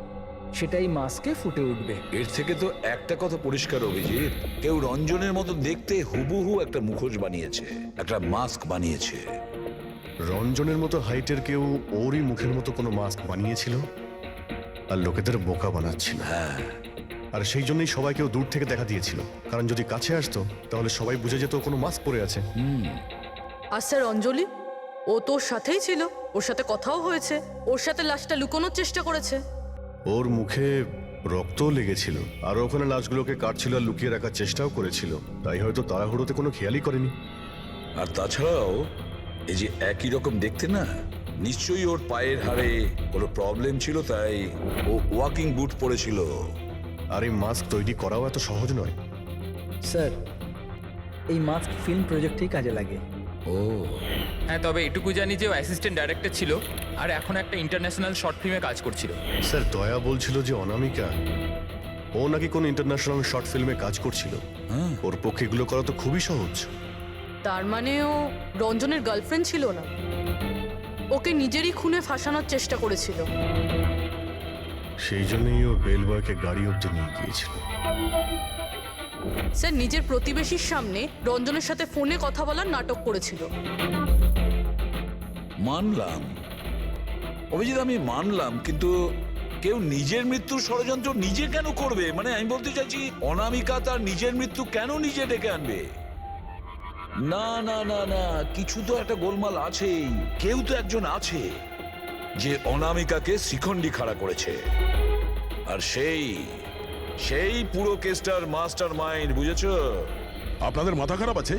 Speaker 6: সেটাই মাস্কে ফুটে উঠবে।
Speaker 5: এর থেকে তো একটা কথা পরিষ্কার অভিজিৎ, কেউ রঞ্জনের মতো দেখতে হুবহু একটা মুখোশ বানিয়েছে, একটা মাস্ক বানিয়েছে।
Speaker 2: রঞ্জনের মতো হাইটের কেউ ওরই মুখের মতো কোনো মাস্ক বানিয়েছিল আর লোকেদের বোকা বানাচ্ছিল।
Speaker 5: হ্যাঁ,
Speaker 2: আর সেই জন্যই সবাইকেও দূর থেকে দেখা দিয়েছিল, কারণ যদি কাছে আসতো তাহলে সবাই বুঝে যেত ও কোনো মাস্ক পরে আছে।
Speaker 1: আর স্যার অঞ্জলি, ও তোর সাথেই ছিল, ওর সাথে কথাও হয়েছে, ওর সাথে লাশটা লুকোনোর চেষ্টা করেছে।
Speaker 2: ওর মুখে রক্তও লেগেছিল, আর ওখানে লাশগুলোকে কাটছিল আর লুকিয়ে রাখার চেষ্টাও করেছিল। তাই হয়তো তাড়াহুড়োতে কোনো খেয়ালই করেনি।
Speaker 5: আর তাছাড়াও এই যে একই রকম দেখতে না, নিশ্চয়ই ওর পায়ের হাড়ে কোনো প্রবলেম ছিল, তাই ও ওয়াকিং বুট পরেছিল।
Speaker 2: আর এই মাস্ক তৈরি করাও এত সহজ নয়।
Speaker 6: স্যার, এই মাস্ক ফিল্ম প্রজেক্টেই কাজে লাগে।
Speaker 5: ও
Speaker 3: হ্যাঁ, তবে এটুকু জানি যে ও অ্যাসিস্ট্যান্ট ডাইরেক্টর ছিল আর এখন একটা ইন্টারন্যাশনাল শর্ট ফিল্মে কাজ করছিল।
Speaker 2: স্যার, দয়া বলছিল যে অনামিকা ও নাকি কোন ইন্টারন্যাশনাল শর্ট ফিল্মে কাজ করছিল। ওর পক্ষে এগুলো করা তো খুবই সহজ।
Speaker 1: তার মানে ও রঞ্জনের গার্লফ্রেন্ড ছিল না, ওকে নিজেরই খুনে ফাঁসানোর চেষ্টা করেছিল।
Speaker 2: সেই জন্যই ও বেল বয়কে গাড়ি অব্দি নিয়ে গিয়েছিল।
Speaker 1: স্যার, নিজের প্রতিবেশীর সামনে রঞ্জনের সাথে ফোনে কথা বলার নাটক করেছিল।
Speaker 5: মানলাম অভিজিৎ, আমি মানলাম, কিন্তু কেউ নিজের মৃত্যুর ষড়যন্ত্র নিজে কেন করবে? মানে আমি বলতে চাইছি, অনামিকা তার নিজের মৃত্যু কেন নিজে ডেকে আনবে? না না না না, কিছু তো একটা গোলমাল আছেই। কেউ তো একজন আছে যে অনামিকাকে শিখণ্ডি খাড়া করেছে, আর সেই পুরো কেসটার মাস্টার মাইন্ড, বুঝেছো?
Speaker 4: আপনাদের মাথা খারাপ আছে?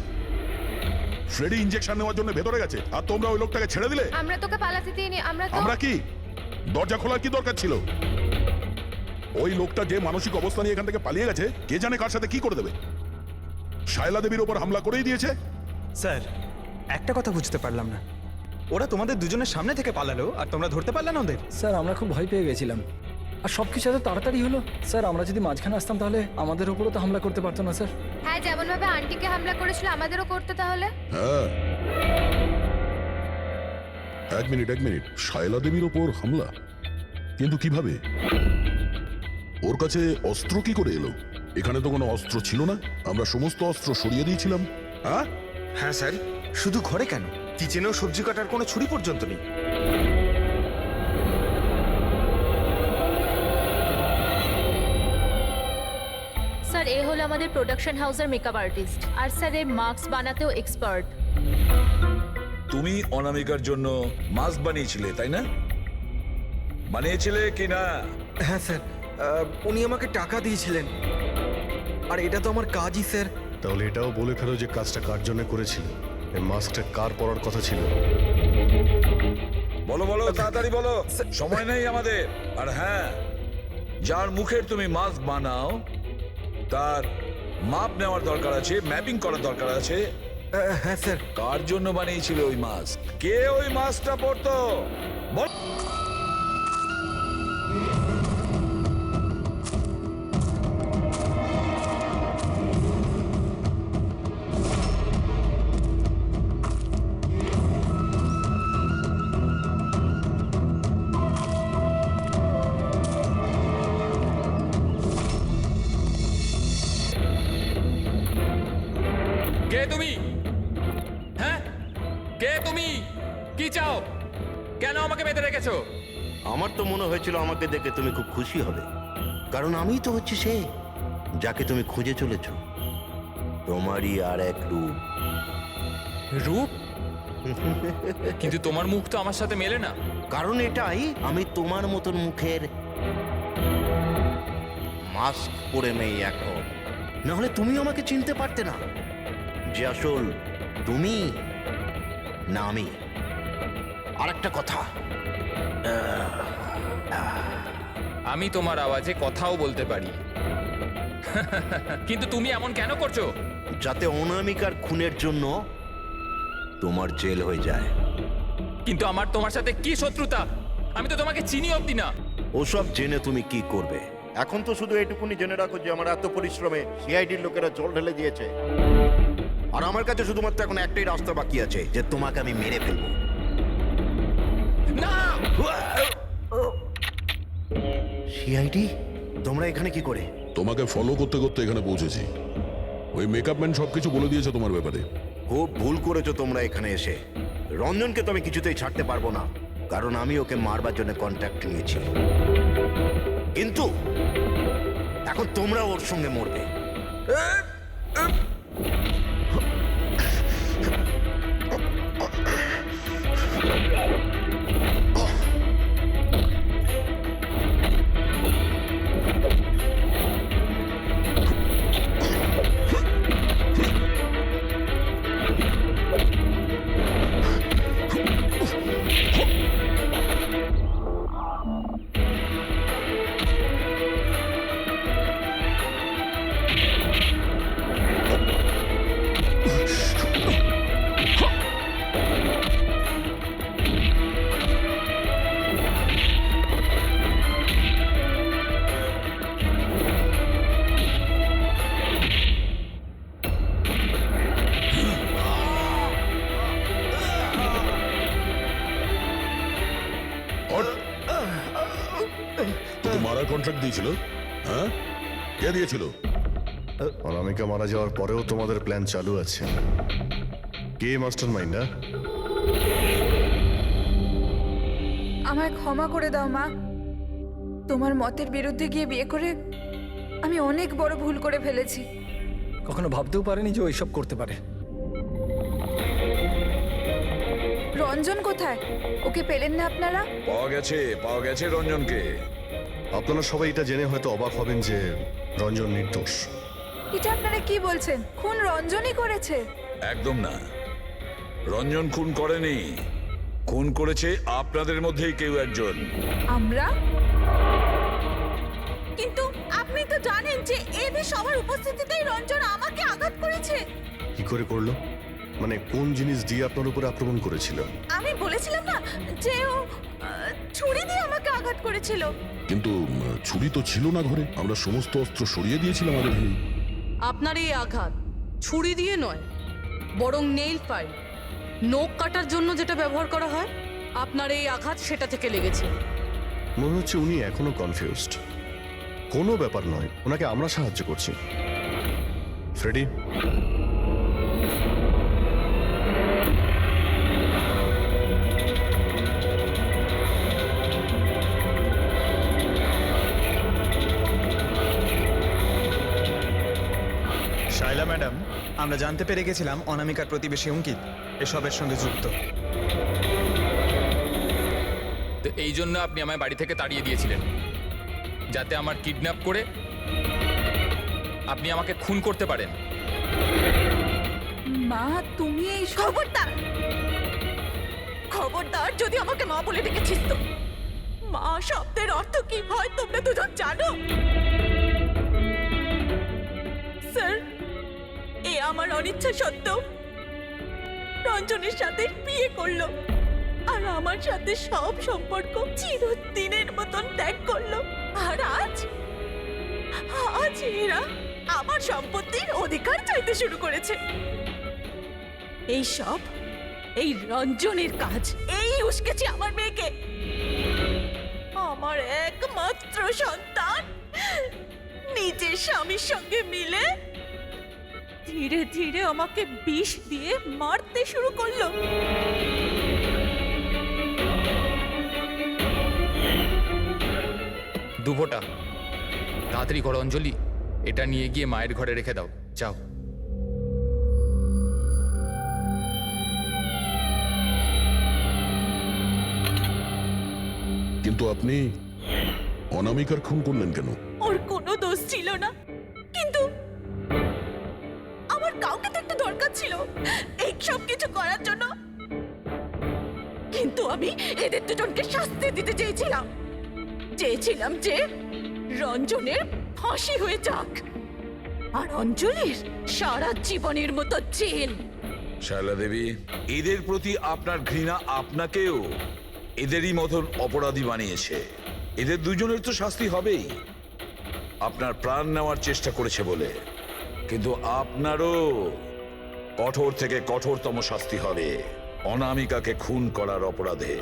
Speaker 4: ফ্রেডি ইনজেকশন নেওয়ার জন্য ভেতরে গেছে, আর তোমরা ওই লোকটাকে ছেড়ে দিলে।
Speaker 7: আমরা তোকে পালাতে দিইনি,
Speaker 4: আমরা কি দরজা খোলার কি দরকার ছিল? ওই লোকটা যে মানসিক অবস্থা নিয়ে এখান থেকে পালিয়ে গেছে, কে জানে কার সাথে কি করে দেবে। শায়লা দেবীর ওপর হামলা করেই দিয়েছে।
Speaker 9: স্যার, একটা কথা বুঝতে পারলাম না, ওরা তোমাদের দুজনের সামনে থেকে পালালো আর তোমরা ধরতে পারলে না ওদের?
Speaker 6: স্যার, আমরা খুব ভয় পেয়ে গেছিলাম, আর সব কিছু এত তাড়াতাড়ি হলো। স্যার, আমরা যদি মাঝখানে আসতাম তাহলে আমাদের উপরও তো হামলা করতে পারতো না স্যার।
Speaker 7: হ্যাঁ, যেমন ভাবে আন্টিকে হামলা করেছিল আমাদেরও করতে তাহলে।
Speaker 4: হ্যাঁ, এক মিনিট, শায়লা দেবীর ওপর হামলা, কিন্তু কিভাবে? ওর কাছে অস্ত্র কি করে এলো? এখানে তো কোনো অস্ত্র ছিল না, আমরা সমস্ত অস্ত্র সরিয়ে দিয়েছিলাম। হ্যাঁ
Speaker 9: হ্যাঁ স্যার, শুধু ঘরে কেন, কিচেনেও সবজি কাটার কোনো ছুরি পর্যন্ত নেই।
Speaker 13: স্যার, এ হলো আমাদের প্রোডাকশন হাউসের মেকআপ আর্টিস্ট, আর স্যার এ মাস্ক বানাতেও এক্সপার্ট।
Speaker 5: তুমি অনামিকার জন্য মাস্ক বানিয়েছিলে, তাই না? বানিয়েছিলে কি না?
Speaker 10: হ্যাঁ স্যার, উনি আমাকে টাকা দিয়েছিলেন, আর এটা তো আমার কাজই স্যার।
Speaker 2: তাহলে এটাও বলে ফেলো যে কাজটা কার জন্য করেছিল, এই মাস্কটা কার পরার কথা ছিল।
Speaker 5: বলো বলো, তাড়াতাড়ি বলো, সময় নেই আমাদের। আর হ্যাঁ, যার মুখের তুমি মাস্ক বানাও তার মাপ নেওয়ার দরকার আছে, ম্যাপিং করার দরকার আছে।
Speaker 10: হ্যাঁ স্যার।
Speaker 5: কার জন্য বানিয়েছিল ওই মাস্ক? কে ওই মাস্কটা পরতো? বল।
Speaker 3: কে তুমি? হ্যাঁ, কে তুমি? কি চাও? কেন আমাকে বেঁধে রেখেছো?
Speaker 14: আমার তো মনে হয়েছিল আমাকে দেখে তুমি খুব খুশি হবে, কারণ আমিই তো হচ্ছি সে যাকে তুমি খুঁজে চলেছ। তোমারই আর এক রূপ।
Speaker 3: রূপ? কিন্তু তোমার মুখ তো আমার সাথে মেলে না।
Speaker 14: কারণ এটাই, আমি তোমার মতন মুখের মাস্ক পরে নেই এখন, নাহলে তুমি আমাকে চিনতে পারতে না যে আসল তুমি না আমি। আর একটা কথা,
Speaker 3: আমি তোমার আওয়াজে কথাও বলতে পারি। কিন্তু তুমি এমন কেন করছো?
Speaker 14: যাতে অনামিকার খুনের জন্য তোমার জেল হয়ে যায়।
Speaker 3: কিন্তু আমার তোমার সাথে কি শত্রুতা? আমি তো তোমাকে চিনি অবধি না।
Speaker 14: ওসব জেনে তুমি কি করবে? এখন তো শুধু এটুকুনি জেনে রাখো যে আমার এত পরিশ্রমে সিআইডির লোকেরা জল ঢেলে দিয়েছে, আর আমার কাছে শুধুমাত্র এখন একটাই রাস্তা বাকি আছে, যে তোমাকে আমি মেরে ফেলবো।
Speaker 3: না!
Speaker 14: সিআইডি, তোমরা এখানে কি করে?
Speaker 4: তোমাকে ফলো করতে করতে এখানে পৌঁছেছি। ওই মেকআপ ম্যান সবকিছু বলে দিয়েছে তোমার ব্যাপারে।
Speaker 14: খুব ভুল করেছো তোমরা এখানে এসে। রঞ্জনকে তো আমি কিছুতেই ছাড়তে পারবো না, কারণ আমি ওকে মারবার জন্য কন্ট্যাক্ট নিয়েছি। কিন্তু এখন তোমরা ওর সঙ্গে মরবে।
Speaker 4: তোকে মারার কন্ট্রাক্ট দিয়েছিল? হ্যাঁ, কে দিয়েছিল?
Speaker 2: অনামিকা মারা যাওয়ার পরেও তোমাদের প্ল্যান চালু আছে। কে মাস্টার মাইন্ড?
Speaker 12: আমায় ক্ষমা করে দাও মা। তোমার মতের বিরুদ্ধে গিয়ে বিয়ে করে আমি অনেক বড় ভুল করে ফেলেছি।
Speaker 6: কখনো ভাবতেও পারেনি যে ও এইসব করতে পারে।
Speaker 12: রঞ্জন কোথায়? ওকে পেলেন না আপনারা?
Speaker 5: পাওয়া গেছে রঞ্জনকে।
Speaker 2: আপনারা সবাই এটা জেনে হয়তো অবাক হবেন যে রঞ্জন নির্দোষ।
Speaker 12: এটা আপনারা কি বলছেন? খুন রঞ্জনই করেছে?
Speaker 5: একদম না, রঞ্জন খুন করেনি। খুন করেছে আপনাদের মধ্যেই কেউ একজন।
Speaker 12: আমরা?
Speaker 8: কিন্তু আপনি তো জানেন যে এদের সবার উপস্থিতিতেই রঞ্জন আমাকে আঘাত করেছে।
Speaker 2: কি করে করলো? মানে কোন জিনিস দিয়ে আপনার উপরে আক্রমণ করেছিল?
Speaker 8: আমি বলেছিলাম না যে ও ছুরি দিয়ে আমাকে আঘাত করেছিল।
Speaker 4: কিন্তু ছুরি তো ছিল না ঘরে, আমরা সমস্ত অস্ত্র সরিয়ে দিয়েছিলাম আগে থেকেই।
Speaker 1: আপনার এই আঘাত ছুরি দিয়ে নয়, বরং নেইল ফাইল, নখ কাটার জন্য যেটা ব্যবহার করা হয়, আপনার এই আঘাত সেটা থেকে লেগেছে।
Speaker 2: মনে হচ্ছে উনি এখনো কনফিউজড। কোনো ব্যাপার নয়, ওনাকে আমরা সাহায্য করছি। ফ্রেডি,
Speaker 9: শাইলা ম্যাডাম, আমরা জানতে পেরে গেছিলাম অনামিকার প্রতিবেশী অঙ্কিত এসবের সঙ্গে যুক্ত।
Speaker 3: তো এই জন্য আপনি আমায় বাড়ি থেকে তাড়িয়ে দিয়েছিলেন, যাতে আমার কিডন্যাপ করে আপনি আমাকে খুন করতে পারেন।
Speaker 12: মা, তুমি এই
Speaker 8: খবরদার যদি আমাকে মা বলে ডেকেছিস তো। মা শব্দের অর্থ কি হয় তোমরা দুজন জানো? স্যার, এ আমার অনিচ্ছা সত্ত্বেও রঞ্জনের সাথে বিয়ে করলো আর আমার সাথে সব সম্পর্ক চিরদিনের মতন ত্যাগ করলো। আর আজ এরা আমার সম্পত্তির অধিকার চাইতে শুরু করেছে। এই সব এই রঞ্জনের কাজ। এই উস্কেছে আমার মেয়েকে, আমার একমাত্র সন্তান, নিজের স্বামীর সঙ্গে মিলে ধীরে ধীরে আমাকে বিষ দিয়ে মারতে শুরু করলো।
Speaker 3: দুপোটা তাড়াতাড়ি করো অঞ্জলি, এটা নিয়ে গিয়ে মায়ের ঘরে রেখে দাও, যাও।
Speaker 4: কিন্তু আপনি অনামিকার খুন করলেন কেন?
Speaker 8: ওর কোনো দোষ ছিল না, কিন্তু আমার কাউকে তো একটা দরকার ছিল এই সব কিছু করার জন্য। কিন্তু আমি এদের দুজনকে শাস্তি দিতে চেয়েছিলাম যে রঞ্জনের ফাঁসি হয়ে যাক আর অঞ্জলির সারা জীবনের মতো জেল।
Speaker 5: শায়লা দেবী, এদের প্রতি আপনার ঘৃণা আপনাকেও এদেরই মতন অপরাধী বানিয়েছে। এদের দুজনের তো শাস্তি হবেই, আপনার প্রাণ নেওয়ার চেষ্টা করেছে বলে, কিন্তু আপনারও কঠোর থেকে কঠোরতম শাস্তি হবে অনামিকাকে খুন করার অপরাধে।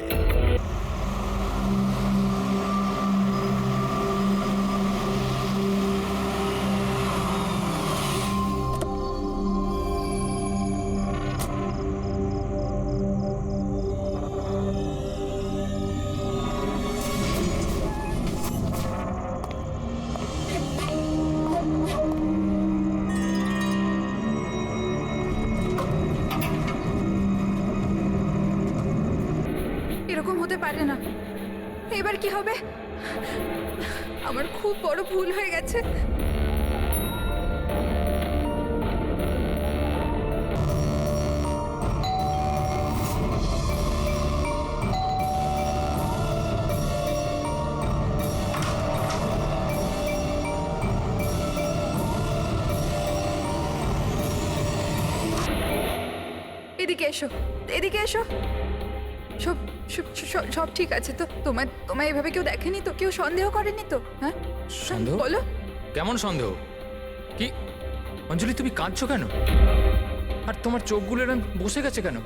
Speaker 12: এরকম হতে পারে না। এবার কি হবে? আমার খুব বড় ভুল হয়ে গেছে। এদিকে এসো, এদিকে এসো। সব সব ঠিক আছে তো? তোমায় এভাবে কেউ দেখেনি তো? কেউ সন্দেহ করেনি তো? হ্যাঁ,
Speaker 3: সন্দেহ?
Speaker 12: বলো।
Speaker 3: কেমন সন্দেহ? কি অঞ্জলি, তুমি কাঁদছো কেন? আর তোমার চোখগুলো এরকম বসে গেছে কেন?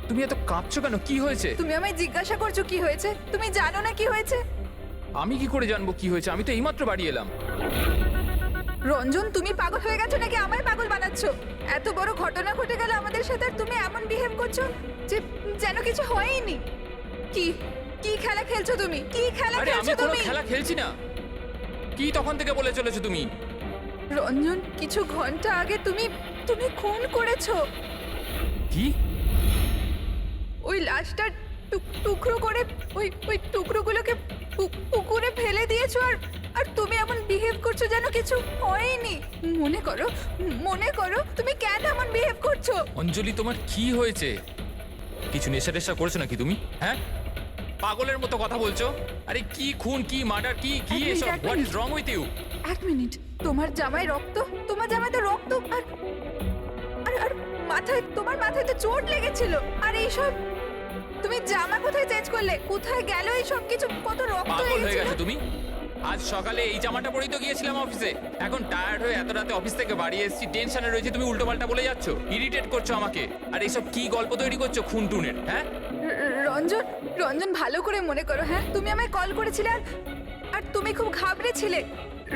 Speaker 3: তুমি এত কাঁপছো কেন? কি হয়েছে?
Speaker 12: তুমি আমায় জিজ্ঞাসা করছো কি হয়েছে? তুমি জানো না কি হয়েছে?
Speaker 3: আমি কি করে জানবো কি হয়েছে? আমি তো এইমাত্র বাড়ি এলাম।
Speaker 12: রঞ্জন, তুমি পাগল হয়ে গেছো নাকি আমায় পাগল বানাচ্ছো? এত বড় ঘটনা ঘটে গেল আমাদের সাথে আর তুমি এমন বিহেভ করছো যে যেন কিছু হয়নি। কি কি খেলা খেলছো তুমি? কি খেলা
Speaker 3: আরে আমি
Speaker 12: খেলছো
Speaker 3: কোনো
Speaker 12: তুমি?
Speaker 3: খেলা খেলছি না। কি তখন থেকে বলে চলেছো তুমি?
Speaker 12: রঞ্জন, কিছু ঘন্টা আগে তুমি খুন করেছো।
Speaker 3: কি?
Speaker 12: ওই লাশটা টুকরো করে ওই টুকরোগুলোকে পুকুরে ফেলে দিয়েছো আর তুমি এমন বিহেভ করছো যেন কিছু হয়নি। মনে করো তুমি কেন এমন বিহেভ করছো?
Speaker 3: অঞ্জলি, তোমার কি হয়েছে? কিছু নেশা টেশা করেছো নাকি তুমি? হ্যাঁ, পাগলের মতো কথা বলছো। আরে কি খুন, কি মার্ডার, কি কি
Speaker 12: এক মিনিট,
Speaker 3: এসব?
Speaker 12: এক
Speaker 3: what is
Speaker 12: minute.
Speaker 3: Wrong with you?
Speaker 12: এক মিনিট, তোমার জামায় তো রক্ত আর মাথায়, তোমার মাথায় তো চোট লেগেছিল। আর এইসব তুমি জামা কোথায় চেঞ্জ করলে? কোথায় গেল এই সব কিছু? কত রক্ত
Speaker 3: পাগল হয়ে
Speaker 12: লেগেছিল।
Speaker 3: গেছো তুমি? আজ সকালে এই জামাটা পরেই তো গিয়েছিলাম অফিসে। এখন টায়ার্ড হয়ে এত রাতে অফিস থেকে বাড়ি এসেছি, টেনশনে রয়েছে, তুমি উল্টোপাল্টা বলে যাচ্ছ, ইরিটেট করছো আমাকে। আর এইসব কি গল্প তৈরি করছো খুন টুনের? হ্যাঁ
Speaker 12: রঞ্জন, ভালো করে মনে করো। হ্যাঁ, তুমি আমায় কল করেছিলে আর তুমি খুব ঘাবড়েছিলে।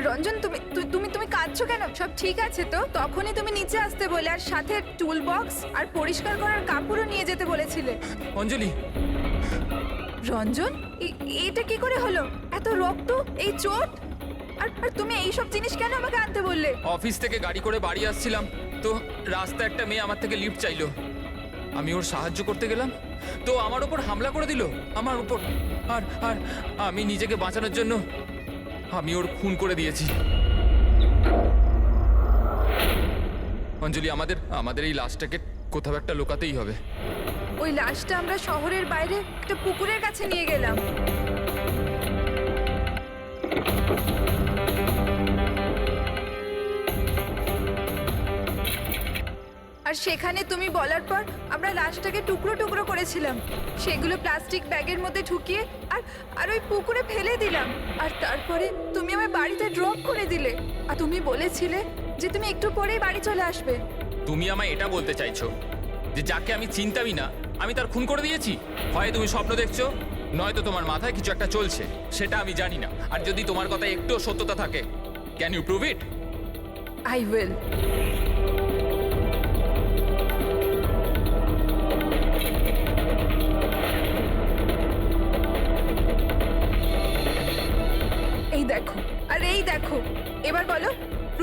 Speaker 12: রঞ্জন, তুমি কাঁদছো কেন? সব ঠিক আছে তো? তখনই তুমি নিচে আসতে বলে আর সাথে টুল বক্স আর পরিষ্কার করার কাপড়ও নিয়ে যেতে বলেছিলে।
Speaker 3: অঞ্জলি,
Speaker 12: রঞ্জন, এটা কি করে হলো? এত রক্ত, এই চোট, আর তুমি এই সব জিনিস কেন আমাকে আনতে বললে?
Speaker 3: অফিস থেকে গাড়ি করে বাড়ি আসছিলাম তো রাস্তায় একটা মেয়ে আমার থেকে লিফট চাইলো। আমি ওর সাহায্য করতে গেলাম তো আমার উপর হামলা করে দিল, আমার উপর। আর আর আমি নিজেকে বাঁচানোর জন্য আমি ওর খুন করে দিয়েছি। অঞ্জলি, আমাদের এই লাশটাকে কোথাও একটা লুকাতেই হবে।
Speaker 12: ওই লাশটা আমরা শহরের বাইরে একটা পুকুরের কাছে নিয়ে গেলাম। আর সেখানে তুমি বলার পর আমরা লাশটাকে টুকরো টুকরো করেছিলাম, সেগুলো প্লাস্টিক ব্যাগের মধ্যে ঢুকিয়ে আর ওই পুকুরে ফেলে দিলাম। আর তারপরে তুমি আমায় বাড়িতে ড্রপ করে দিলে আর তুমি বলেছিলে যে তুমি একটু পরেই বাড়ি চলে আসবে।
Speaker 3: তুমি আমায় এটা বলতে চাইছো যে যাকে আমি চিনতামই না আমি তার খুন করে দিয়েছি? হয় তুমি স্বপ্ন দেখছো, নয়তো তোমার মাথায় কিছু একটা চলছে, সেটা আমি জানি না। আর যদি তোমার কথায় একটু সত্যতা থাকে, can you prove it?
Speaker 12: I will.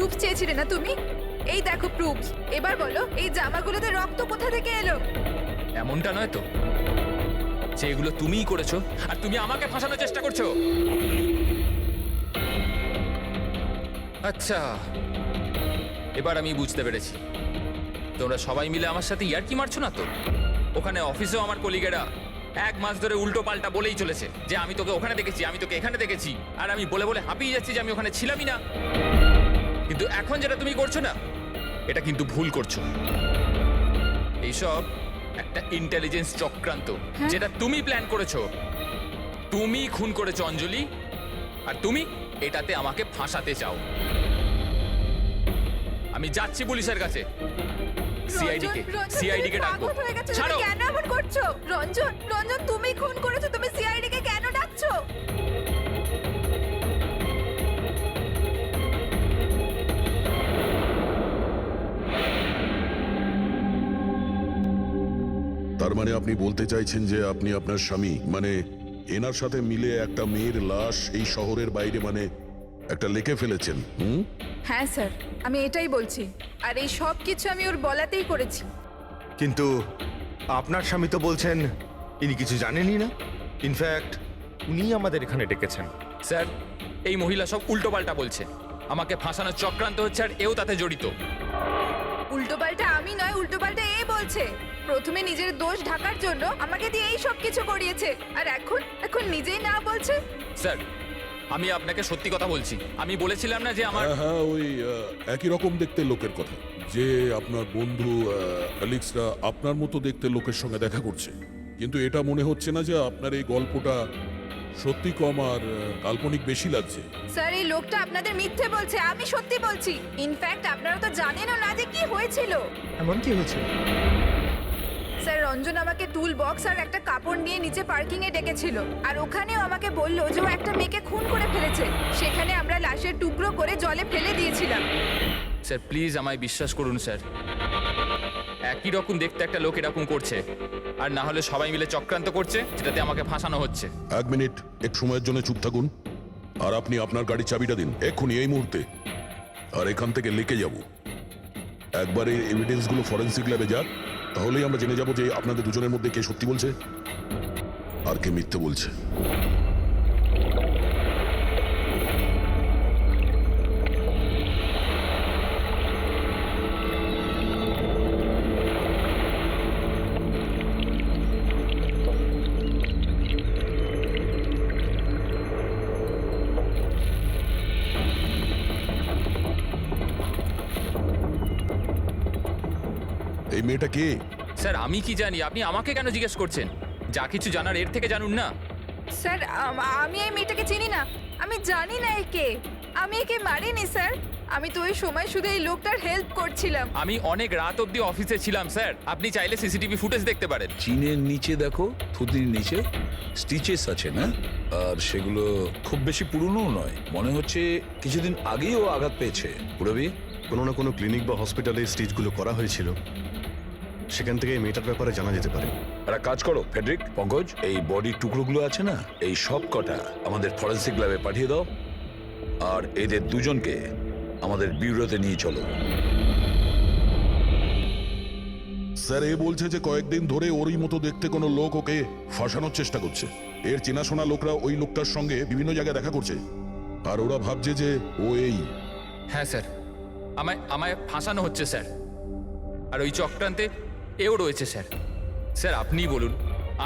Speaker 12: Proof চেয়েছিলে না তুমি? এই দেখো প্রুফ। এবার বলো এই জামাগুলোতে রক্ত কোথা থেকে এলো?
Speaker 3: এমনটা নয় তো যে এগুলো তুমিই করেছো আর তুমি আমাকে ফাঁসানোর চেষ্টা করছো? আচ্ছা, এবার আমি বুঝতে পেরেছি তোমরা সবাই মিলে আমার সাথে ইয়ার্কি মারছো না তো? ওখানে অফিসেও আমার কলিগেরা 1 মাস ধরে উল্টো পাল্টা বলেই চলেছে যে আমি তোকে ওখানে দেখেছি, আমি তোকে এখানে দেখেছি, আর আমি বলে বলে হাঁপিয়ে যাচ্ছি যে আমি ওখানে ছিলামই না। কিন্তু এখন যেটা তুমি করছো না, এটা কিন্তু ভুল করছো। এইসব একটা ইন্টেলিজেন্স চক্রান্ত, যেটা তুমি প্ল্যান করেছো। তুমি খুন করেছো অঞ্জলি, আর তুমি এটাতে আমাকে ফাঁসাতে চাও। আমি যাচ্ছি পুলিশের কাছে, সিআইডি কে ডাকবো। ছাড়ো।
Speaker 12: কেন এমন করছো? রঞ্জন, রঞ্জন তুমি খুন করেছো, তুমি সিআইডি কে কেন ডাকছো?
Speaker 4: তার মানে আপনি বলতে চাইছেন যে আপনি আপনার স্বামী মানে এনার সাথে মিলে একটা মেয়ের লাশ এই শহরের বাইরে মানে একটা লেকে ফেলেছেন?
Speaker 12: হ্যাঁ স্যার, আমি এটাই বলছি। আর এই সব কিছু আমি ওর বলাতেই করেছি।
Speaker 9: কিন্তু আপনার স্বামী তো বলছেন ইনি কিছু জানেনই না। ইনফ্যাক্ট উনি আমাদের এখানে ডেকেছেন।
Speaker 3: স্যার, এই মহিলা সব উল্টোপাল্টা বলছে। আমাকে ফাঁসানোর চক্রান্ত হচ্ছে আর এও তাতে জড়িত।
Speaker 12: উল্টোপাল্টা আমি নয়, উল্টোপাল্টা এ বলছে। প্রথমে নিজের দোষ ঢাকার জন্য আমাকে দিয়ে এই সব কিছু করিয়েছে, আর এখন নিজেই না বলছে।
Speaker 3: স্যার, আমি আপনাকে সত্যি কথা বলছি। আমি বলেছিলাম না যে আমার
Speaker 4: হ্যাঁ, ওই একই রকম দেখতে লোকের কথা, যে আপনার বন্ধু অ্যালেক্সরা আপনার মতো দেখতে লোকের সঙ্গে দেখা করছে। কিন্তু এটা মনে হচ্ছে না যে আপনার এই গল্পটা সত্যি কম আর কাল্পনিক বেশি লাগছে।
Speaker 12: স্যার, এই লোকটা আপনাদের মিথ্যে বলছে, আমি সত্যি বলছি। ইনফ্যাক্ট আপনারা তো জানেনও না যে কি হয়েছিল।
Speaker 9: এমন কি হয়েছিল?
Speaker 12: স্যার, রঞ্জন আমাকে টুল বক্স আর একটা কাপড় নিয়ে নিচে পার্কিং এ ডেকেছিল, আর ওখানেও আমাকে বললো যে ও একটা মেয়েকে খুন করে ফেলেছে। সেখানে আমরা লাশের টুকরো করে জলে ফেলে দিয়েছিলাম।
Speaker 3: স্যার প্লিজ আমায় বিশ্বাস করুন স্যার। একই রকম দেখতে একটা লোক এরকম করছে, আর না হলে সবাই মিলে চক্রান্ত করছে যেটাতে আমাকে ফাঁসানো হচ্ছে।
Speaker 4: 1 মিনিট এক সময়ের জন্য চুপ থাকুন, আর আপনি আপনার গাড়ির চাবিটা দিন এক্ষুনি, এই মুহূর্তে। আর এখান থেকে লিখে যাব। একবার এই এভিডেন্সগুলো ফরেন্সিক ল্যাবে যাক, তাহলেই আমরা জেনে যাব যে আপনাদের দুজনের মধ্যে কে সত্যি বলছে আর কে মিথ্যে বলছে। এই মেয়েটা কে?
Speaker 3: স্যার আমি কি জানি, আপনি আমাকে কেন জিজ্ঞেস করছেন? যা কিছু জানার এর থেকে জানুন না।
Speaker 12: স্যার, আমি এই মেয়েটাকে চিনি না, আমি জানি না একে। আমি একে মারিনি স্যার, আমি তো ওই সময় শুধু এই লোকটার হেল্প করছিলাম।
Speaker 3: আমি অনেক রাত অবধি অফিসে ছিলাম স্যার, আপনি চাইলে সিসিটিভি ফুটেজ দেখতে পারেন।
Speaker 5: চিনের নিচে দেখো, থুতির নিচে স্টিচেস আছে না, আর সেগুলো খুব বেশি পুরনো নয়। মনে হচ্ছে কিছুদিন আগেই ও আঘাত পেয়েছে। পুরবি
Speaker 2: কোনো না কোনো ক্লিনিক বা হসপিটালে স্টিচগুলো করা হয়েছিল, সেখান থেকে এই মেয়েটার ব্যাপারে জানা যেতে পারে।
Speaker 5: একটা কাজ করো ফেডরিক, পঙ্কজ, এই বডির টুকরোগুলো আছে না, এই সব কটা আমাদের ফরেন্সিক ল্যাবে পাঠিয়ে দাও, আর এদের দুজনকে আমাদের ব্যুরোতে নিয়ে চলো।
Speaker 4: স্যার, এ বলছে যে কয়েকদিন ধরে ওরই মতো দেখতে কোনো লোক ওকে ফাঁসানোর চেষ্টা করছে। এর চেনাশোনা লোকরা ওই লোকটার সঙ্গে বিভিন্ন জায়গায় দেখা করছে, আর ওরা ভাবছে যে ও এই।
Speaker 3: হ্যাঁ স্যার, আমায় ফাঁসানো হচ্ছে স্যার, আর ওই চক্রান্তে এও রয়েছে স্যার। স্যার আপনি বলুন,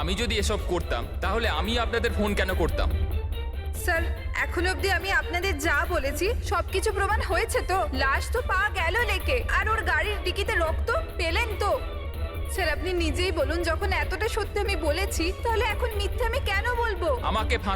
Speaker 3: আমি যদি এসব করতাম তাহলে আমি আপনাদের ফোন কেন করতাম?
Speaker 12: স্যার, এখন অবধি আমি আপনাদের যা বলেছি সবকিছু প্রমাণ হয়েছে তো। লাশ তো পাওয়া গেল লেকে, আর ওর গাড়ির ডিকিতে রক্ত পেলেন তো। স্যার আপনি নিজেই বলুন, যখন এতটা সত্যি আমি বলেছি তাহলে এখন মিথ্যে আমি কেন বলবো?
Speaker 3: আমাকে ফাঁসা